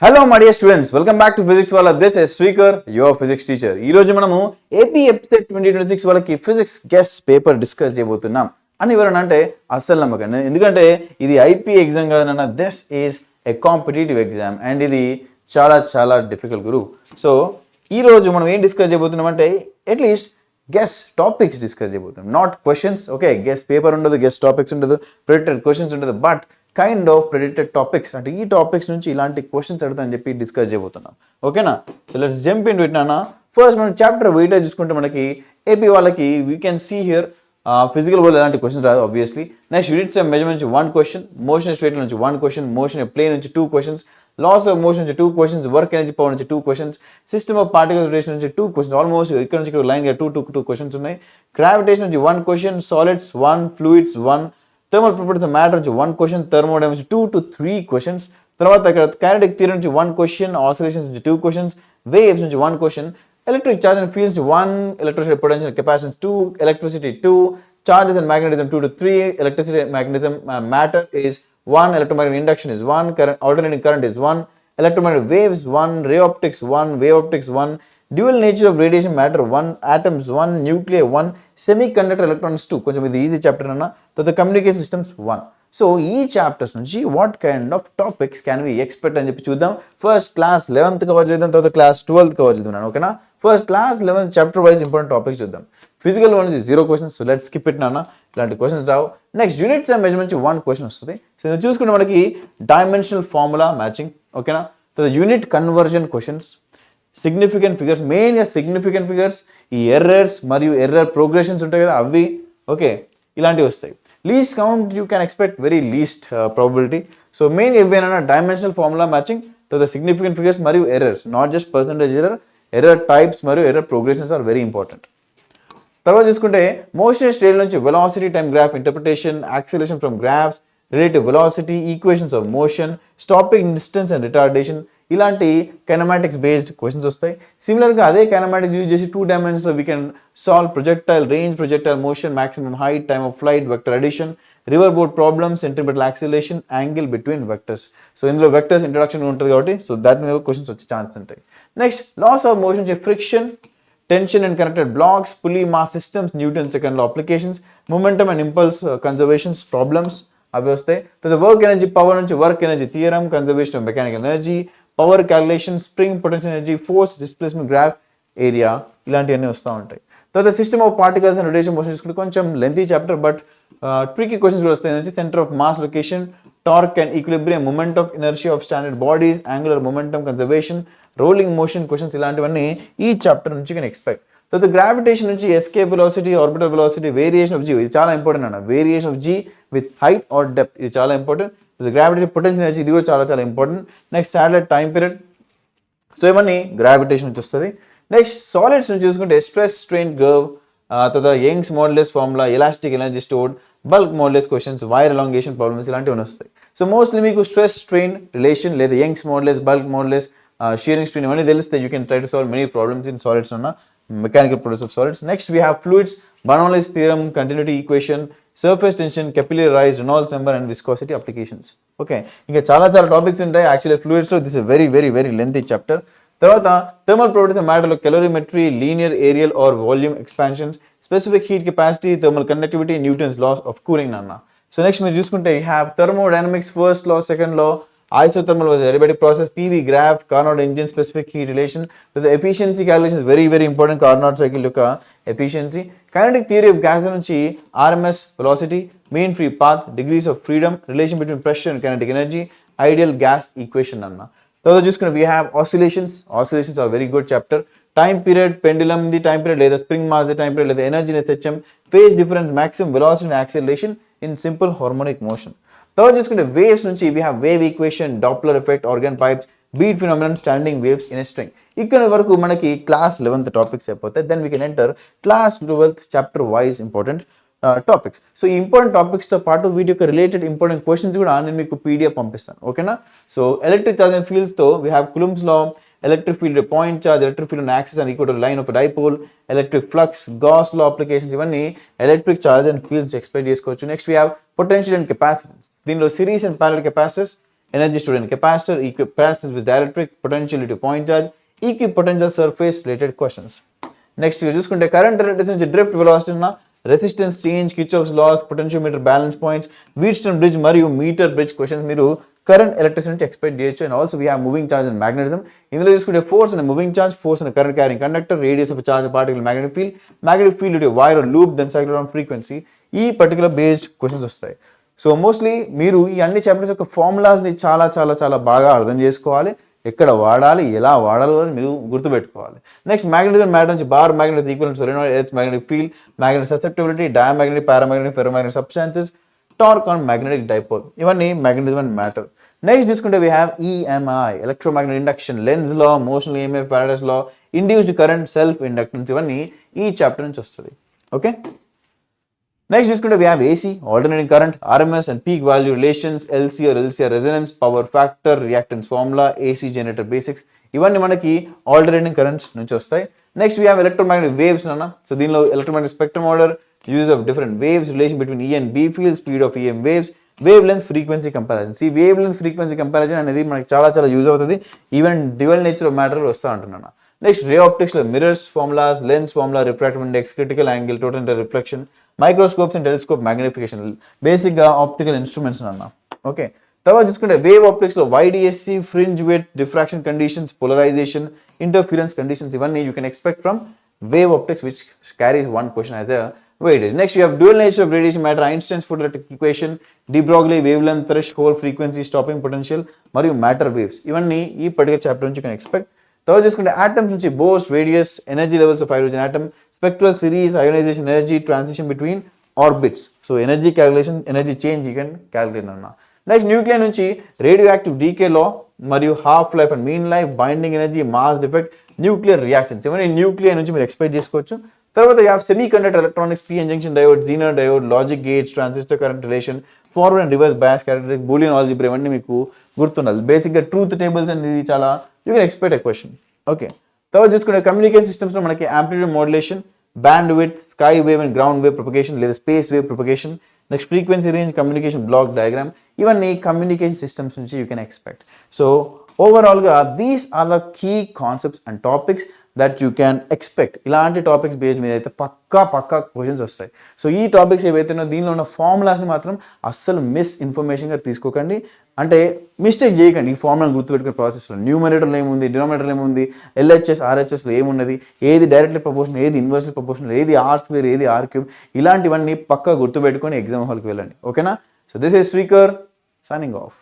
Hello my dear students, welcome back to Physics Wala. This is Srikar, your physics teacher. ఈ రోజు మనము EAPCET 2026 వాళ్ళకి physics guess paper discuss చేయబోతున్నాం. అని ఎవరన్నా అంటే అస్సలు నమ్మకండి, ఎందుకంటే ఇది ఐపీ ఎగ్జామ్ కాదన్న, this is a competitive exam and ఇది చాలా చాలా డిఫికల్ట్ గురు. సో ఈ రోజు మనం ఏం డిస్కస్ చేయబోతున్నాం అంటే అట్లీస్ట్ గెస్ టాపిక్స్ డిస్కస్ చేయబోతున్నాం, not questions. Okay, guess paper ఉండదు, గెస్ టాపిక్స్ ఉండదు, ప్రిడిక్టెడ్ క్వశ్చన్స్ ఉండదు, but kind of predicted topics. అంటే ఈ టాపిక్స్ నుంచి ఇలాంటి క్వశ్చన్స్ అడుగుతానని చెప్పి డిస్కస్ చేయబోతున్నాం. ఓకేనా? So let's jump in it నానా. ఫస్ట్ మనం చాప్టర్ వెయిటేజ్ చూసుకుంటే మనకి ఏపీ వాళ్ళకి we can see here physical world ఎలాంటి క్వశ్చన్స్ రాదు obviously. Next units and measurement నుంచి 1 క్వశ్చన్, మోషన్ స్టేట్ నుంచి 1 క్వశ్చన్, మోషన్ ప్లేన్ నుంచి 2 క్వశ్చన్స్, లాస్ ఆఫ్ మోషన్ నుంచి 2 క్వశ్చన్స్, వర్క్ ఎనర్జీ పవర్ నుంచి 2 questions, system of particles rotation నుంచి 2 questions, almost ఇక్కడ నుంచి ఇక్కడ లైన్ గా 2 క్వశ్చన్స్ ఉన్నాయి. గ్రావిటేషన్ నుంచి 1 question, solids 1, fluids 1, thermal properties of matter నుంచి 1 క్వశ్చన్, థర్మోడైనమిక్స్ 2 to 3 క్వశ్చన్స్. తర్వాత ఇక్కడ కైనెటిక్ థియరీ నుంచి 1 క్వశ్చన్, ఆసిలేషన్స్ నుంచి 2 క్వశ్చన్స్, వేవ్స్ నుంచి 1 question, electric charge and fields 1, electricity potential capacitance 2, electricity 2, charges and magnetism 2 to 3, electricity magnetism matter is 1, electromagnetic induction is 1, current alternating current is 1, electromagnetic waves 1, ray optics 1, wave optics 1, dual nature of radiation matter 1, atoms 1, nuclei 1, semiconductor electronics 2. కొంచెం ఇది easy chapter అన్న. తర్వాత communication systems 1. So ఈ chapters నుంచి what kind of topics can we expect అని చెప్పి చూద్దాం. First class 11th cover చేద్దాం, తర్వాత క్లాస్ 12th కవర్ చేద్దాం. ఓకేనా? First class 11th chapter wise important topics చూద్దాం. ఫిజికల్ వన్ నుంచి 0 questions, so let's skip it నాన్న, ఇలాంటి questions Rao. Next units and measurement నుంచి 1 క్వశ్చన్ వస్తుంది. సో ఇది చూసుకుంటే మనకి డైమెన్షనల్ ఫార్ములా మ్యాచింగ్. ఓకేనా? తర్వాత unit conversion questions, significant figures, మెయిన్గా సిగ్నిఫికెంట్ ఫిగర్స్, ఈ ఎర్రర్స్ మరియు ఎర్రర్ ప్రోగ్రెషన్స్ ఉంటాయి కదా అవి. ఓకే, ఇలాంటివి వస్తాయి. Least count you can expect very least probability. So main ఏవైనా డైమెన్షనల్ ఫార్ములా మ్యాచింగ్, తర్వాత సిగ్నిఫికెంట్ ఫిగర్స్ మరియు errors, not just percentage error, error types మరియు error progressions are very important. తర్వాత చూసుకుంటే మోషన్ స్టేట్ నుంచి velocity time graph interpretation, acceleration from graphs, relative velocity, equations of motion, stopping distance and retardation, ఇలాంటి kinematics based questions వస్తాయి. సిమిలర్గా అదే kinematics use చేసి 2 dimensions we can solve projectile range, projectile motion, maximum height, time of flight, vector addition, river boat problems, centripetal acceleration, angle between vectors. So ఇందులో vectors introduction ఉంటుంది కాబట్టి so దాని మీద questions వచ్చే ఛాన్స్ ఉంటాయి. Next laws of motion friction, tension and connected blocks, pulley mass systems, Newton's second law applications, momentum and impulse conservations problems అవి వస్తాయి. తర్వాత వర్క్ ఎనర్జీ పవర్ నుంచి work energy theorem, conservation of mechanical energy, power calculation, spring potential energy, force, displacement, graph, area, ఇలాంటివన్నీ వస్తూ ఉంటాయి. తర్వాత system of particles and rotation motion చూసుకుంటే కొంచెం lengthy chapter, but tricky questions కూడా వస్తాయి. నుంచి centre of mass location, torque and equilibrium, moment of inertia of standard bodies, angular momentum conservation, rolling motion questions, ఇలాంటివన్నీ ఈ చాప్టర్ నుంచి can expect. తర్వాత gravitation నుంచి escape velocity, orbital velocity, variation of g, ఇది చాలా ఇంపార్టెంట్ అన్న, variation of g with height or depth, ఇది చాలా ఇంపార్టెంట్. గ్రావిటేషన్ పొటెన్షియల్ ఎనర్జీ, ఇది కూడా చాలా చాలా important. Next satellite time period, so ఇవన్నీ గ్రావిటేషన్ నుంచి వస్తుంది. నెక్స్ట్ సాలిడ్స్ నుంచి చూసుకుంటే స్ట్రెస్ స్ట్రెయిన్ కర్వ్, తర్వాత Young's modulus formula, elastic energy stored, bulk modulus questions, wire elongation problems, ఇలాంటివి వస్తాయి. సో మోస్ట్లీ మీకు స్ట్రెస్ స్ట్రెయిన్ రిలేషన్ లేదా Young's modulus, bulk modulus, shearing strain ఇవన్నీ తెలిస్తే you can try to solve many problems in solids ఉన్న mechanical properties of solids. Next we have fluids, Bernoulli's theorem, continuity equation, surface tension, capillary rise, Reynolds number and viscosity applications. Okay, ఇంకా చాలా చాలా topics ఉంటాయి actually fluids లో. This is very very very lengthy chapter. తర్వాత thermal properties of matter లో calorimetry, linear areal or volume expansion, specific heat capacity, thermal conductivity, Newton's laws of cooling నాన్న. So next మీరు చూసుకుంటే you have thermodynamics first law, second law, isothermal was adiabatic process, PV graph, Carnot engine, specific heat relation, the efficiency calculation is very very important. Carnot cycle యొక్క efficiency, kinetic theory of gas నుంచి RMS velocity, mean free path, degrees of freedom, relation between pressure and kinetic energy, ideal gas equation అన్న. తర్వాత చూసుకుంటే we have oscillations are very good chapter. Time period, pendulum the time period లేదా spring mass the time period లేదా energy in SHM, phase difference, maximum velocity and acceleration in simple harmonic motion. తర్వాత చూసుకుంటే waves నుంచి we have wave equation, Doppler effect, organ pipes, beat phenomenon, standing waves in a string. ఇక్కడ వరకు మనకి class 11th topics అయిపోతాయి. Then we can enter class 12th chapter wise important topics. So ఈ important టాపిక్స్తో పాటు వీటి యొక్క రిలేటెడ్ ఇంపార్టెంట్ క్వశ్చన్స్ కూడా నేను మీకు పీడిఎఫ్ పంపిస్తాను. ఓకేనా? సో ఎలక్ట్రిక్ చార్జ్ అండ్ ఫీల్డ్స్తో we have Coulomb's law, electric field point charge, electric field on axis and equal to line of a dipole, electric flux, Gauss law applications, ఇవన్నీ electric charge and fields explain చేసుకోవచ్చు. Next we have potential and capacitance, దీనిలో series and parallel capacitors, energy stored in capacitor, capacitance with dielectric, potential to point charge, equipotential surface related questions. Next చూసుకుంటే current electricity నుంచి drift velocity ఉన్న resistance change, Kirchhoff's laws, potentiometer balance points, Wheatstone bridge మరియు meter bridge questions మీరు current electricity నుంచి expect చేయొచ్చు. And also we have moving charge and magnetism. ఇందులో చూసుకుంటే force and moving charge, force and current carrying conductor, radius of charge particle, magnetic field wire loop then cyclotron frequency. ఈ particular based questions వస్తాయి. So mostly మీరు ఈ అన్ని chapters యొక్క ఫార్ములాస్ని చాలా చాలా చాలా బాగా అర్థం చేసుకోవాలి. ఎక్కడ వాడాలి, ఎలా వాడాలో అని మీరు గుర్తుపెట్టుకోవాలి. నెక్స్ట్ మ్యాగ్నెటిజం మ్యాటర్ నుంచి bar magnetic equal solenoid, earth magnetic field, magnetic susceptibility, diamagnetic, paramagnetic, ferromagnetic substances, torque on magnetic dipole. ఇవన్నీ మ్యాగ్నెటిజం అండ్ మ్యాటర్. నెక్స్ట్ చూసుకుంటే we have EMI, electromagnetic induction, Lenz law, motion EMF, Faraday's law, induced current, self inductance. ఇవన్నీ ఈ chapter నుంచి వస్తుంది. Okay, next చూసుకుంటే we have AC, alternating current, RMS and peak value relations, LCR resonance, power factor, reactance formula, AC generator basics. ఇవన్నీ మనకి alternating currents నుంచి వస్తాయి. Next we have electromagnetic waves అన్న. సో దీనిలో electromagnetic spectrum order, use of different waves, relation between E and B field, speed of EM waves, wavelength frequency comparison. ఈ wavelength frequency comparison అనేది మనకి చాలా చాలా use అవుతుంది. Even dual nature of matter వస్తూ ఉంటున్నాను. Next ray ఆప్టిక్స్లో mirrors formulas, lens formula, refractive index, critical angle, total reflection, microscopes and telescope magnification, బేసిక్గా ఆప్టికల్ ఇన్స్ట్రుమెంట్స్ అన్న. ఓకే, తర్వాత చూసుకుంటే వేవ్ ఆప్టిక్స్లో YDSC, fringe width, diffraction conditions, polarisation, interference conditions. ఇవన్నీ you can expect from wave optics which carries one question as the weightage. Next you have dual nature of radiation matter, Einstein's photoelectric equation, de Broglie wavelength, threshold, frequency, stopping potential, మరియు matter waves. ఇవన్నీ ఈ particular chapter నుంచి you can expect. తర్వాత చూసుకుంటే atoms నుంచి Bohr's, radius, energy levels of hydrogen atom, spectral series, ionization energy, transition between orbits. So energy calculation, energy change you can calculate అన్న. Next nuclear నుంచి radioactive decay law మరియు half life and mean life, binding energy, mass defect, nuclear reactions. ఇవన్నీ nuclear నుంచి మీరు expect చేసుకోవచ్చు. తర్వాత you have semiconductor electronics, PN junction diode, Zener diode, logic gates, transistor current relation, forward and reverse bias characteristic, Boolean algebra. ఇవన్నీ మీకు గుర్తుండాలి. బేసిక్గా truth tables అనేది చాలా you can expect a question. Okay, తర్వాత చూసుకుంటే కమ్యూనికేషన్ సిస్టమ్స్లో మనకి amplitude modulation, bandwidth, sky wave and ground wave propagation లేదా space wave propagation, next frequency range, communication block diagram. ఇవన్నీ కమ్యూనికేషన్ సిస్టమ్స్ నుంచి యూ కెన్ ఎక్స్పెక్ట్. సో ఓవరాల్గా these are the key concepts and topics that you can expect. ఇలాంటి topics based మీద అయితే పక్కా questions వస్తాయి. So ఈ topics ఏవైతేనో దీనిలో ఉన్న ఫార్ములాస్ని మాత్రం అస్సలు మిస్ ఇన్ఫర్మేషన్గా తీసుకోకండి. అంటే మిస్టేక్ చేయకండి. ఈ ఫార్ములాను గుర్తుపెట్టుకునే ప్రాసెస్లో న్యూమరేటర్లో ఏముంది, డినామినేటర్లో ఏముంది, LHS, RHSలో ఏమున్నది, ఏది డైరెక్ట్లీ ప్రపోర్షనల్, ఏది ఇన్వర్స్లీ ప్రపోర్షనల్, ఏది R², ఏది R³, ఇలాంటివన్నీ పక్కా గుర్తుపెట్టుకొని ఎగ్జామ్ హాల్కి వెళ్ళండి. ఓకేనా? So this is Srikar signing off.